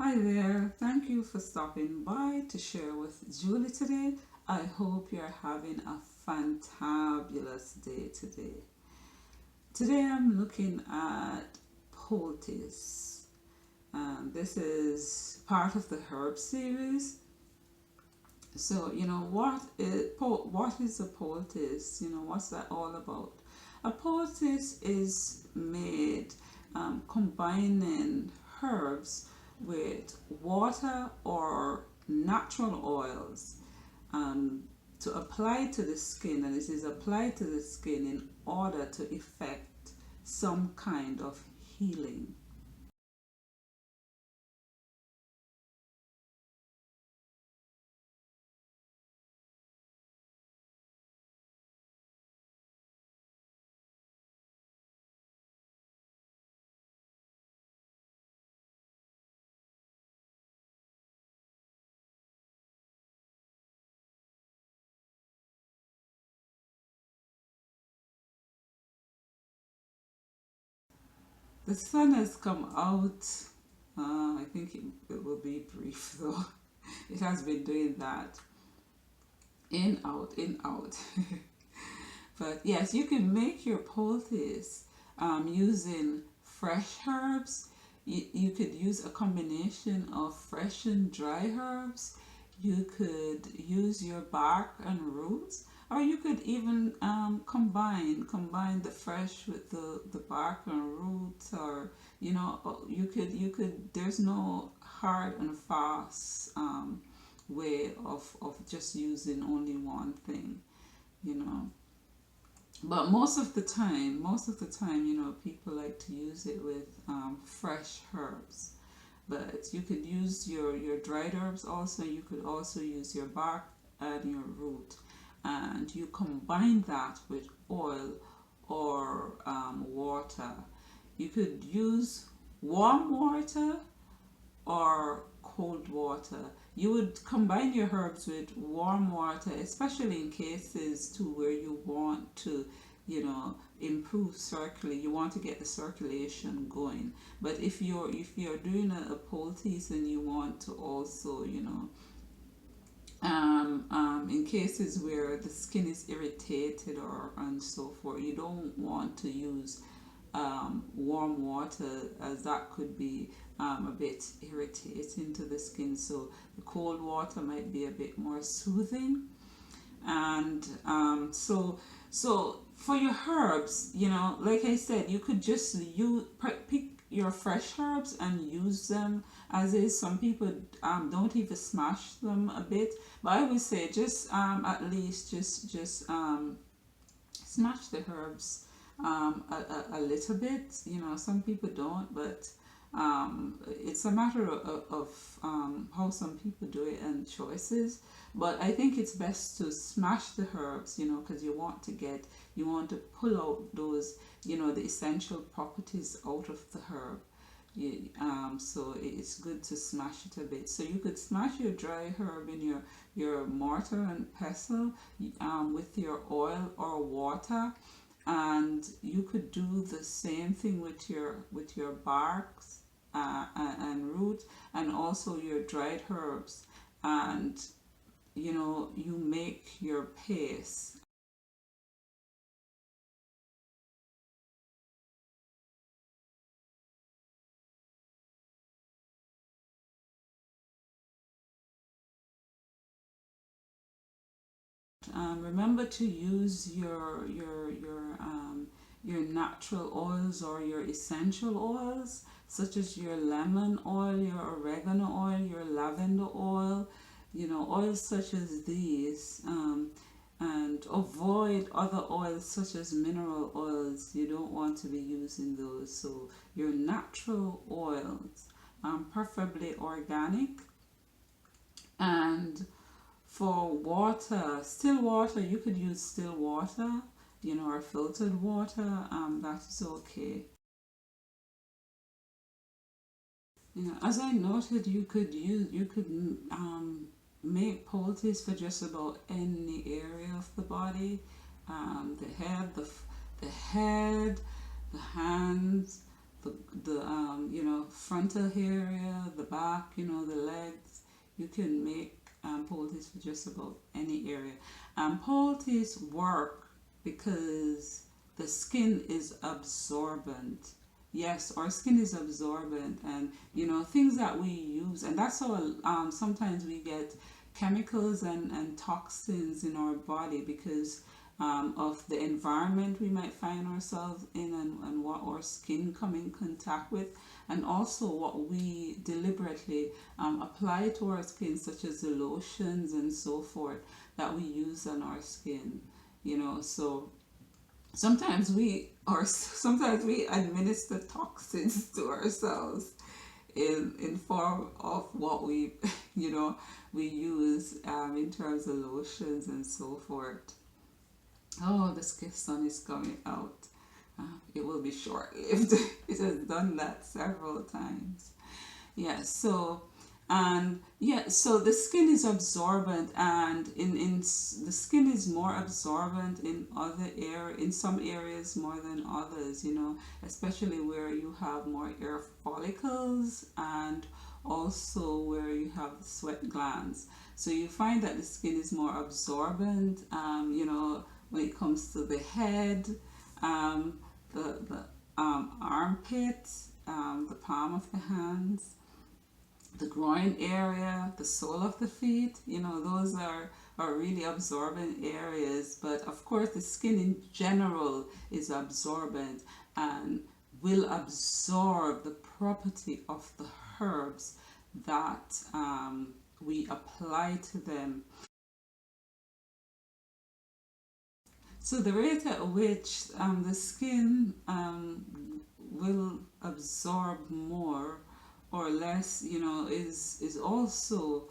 Hi there, thank you for stopping by to share with Julie today. I hope you're having a fantabulous day today. Today I'm looking at poultice. This is part of the herb series. So, what is a poultice? What's that all about? A poultice is made combining herbs with water or natural oils um, to apply to the skin, and it is applied to the skin in order to effect some kind of healing. The sun has come out. I think it will be brief though. It has been doing that in, out, in, out. But yes, you can make your poultice using fresh herbs. You could use a combination of fresh and dry herbs. You could use your bark and roots, or you could even combine the fresh with the bark and roots, or you could. There's no hard and fast way of just using only one thing, you know. But most of the time, people like to use it with fresh herbs. But you could use your dried herbs also. You could also use your bark and your root. And you combine that with oil or water. You could use warm water or cold water. You would combine your herbs with warm water, especially in cases to where you want to, improve circulation. You want to get the circulation going. But if you're doing a poultice and you want to also, in cases where the skin is irritated or and so forth, you don't want to use warm water, as that could be a bit irritating to the skin. So the cold water might be a bit more soothing. And so for your herbs, like I said, you could just pick your fresh herbs and use them as is. Some people don't even smash them a bit, but I would say just at least just smash the herbs a little bit. Some people don't, but it's a matter of how some people do it and choices. But I think it's best to smash the herbs, because you want to pull out those, the essential properties out of the herb. So it's good to smash it a bit. So you could smash your dry herb in your mortar and pestle with your oil or water, and you could do the same thing with your barks and root, and also your dried herbs, and you make your paste. Remember to use your natural oils or your essential oils, such as your lemon oil, your oregano oil, your lavender oil, oils such as these, and avoid other oils such as mineral oils. You don't want to be using those. So your natural oils, preferably organic. And for water, still water, you could use still water, or filtered water. That is okay. As I noted, you could make poultice for just about any area of the body, the head, the hands, the you know, frontal area, the back, you know, the legs. You can make poultice for just about any area. Poultice work because the skin is absorbent. Yes, our skin is absorbent, and you know, things that we use, and that's how sometimes we get chemicals and toxins in our body because of the environment we might find ourselves in, and what our skin come in contact with, and also what we deliberately apply to our skin, such as the lotions and so forth that we use on our skin. You know, so sometimes we administer toxins to ourselves in form of what we you know, we use in terms of lotions and so forth. Oh, the sun is coming out. It will be short-lived. It has done that several times. Yeah, so so the skin is absorbent, and in the skin is more absorbent in some areas more than others, you know, especially where you have more hair follicles, and also where you have sweat glands. So you find that the skin is more absorbent, you know, when it comes to the head, the armpit, the palm of the hands, the groin area, the sole of the feet. You know, those are really absorbent areas. But of course, the skin in general is absorbent and will absorb the property of the herbs that we apply to them. So the rate at which the skin will absorb more or less, you know, is also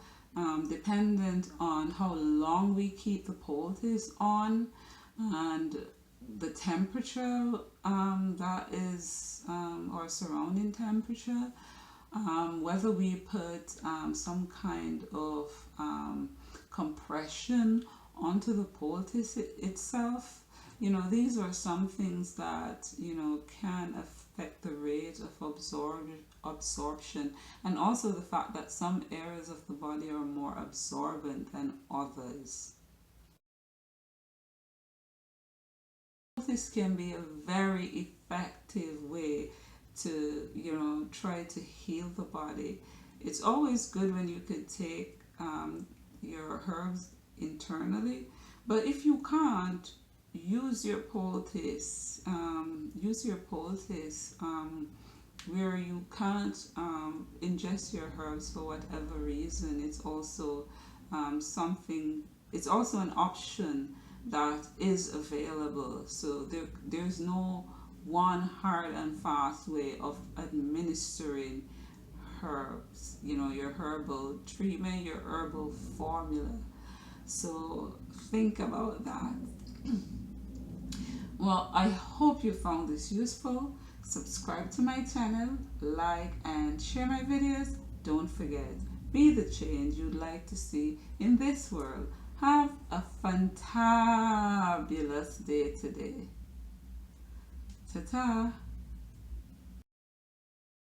dependent on how long we keep the poultice on, and the temperature that is our surrounding temperature, whether we put some kind of compression onto the poultice itself. You know, these are some things that, you know, can affect the rate of absorption, and also the fact that some areas of the body are more absorbent than others. This can be a very effective way to, you know, try to heal the body. It's always good when you could take your herbs internally, but if you can't, use your poultice. Where you can't ingest your herbs for whatever reason. It's also it's also an option that is available. So there's no one hard and fast way of administering herbs, you know, your herbal treatment, your herbal formula. So think about that. Well, I hope you found this useful. Subscribe to my channel, like and share my videos. Don't forget, be the change you'd like to see in this world. Have a fantabulous day today. Ta-ta.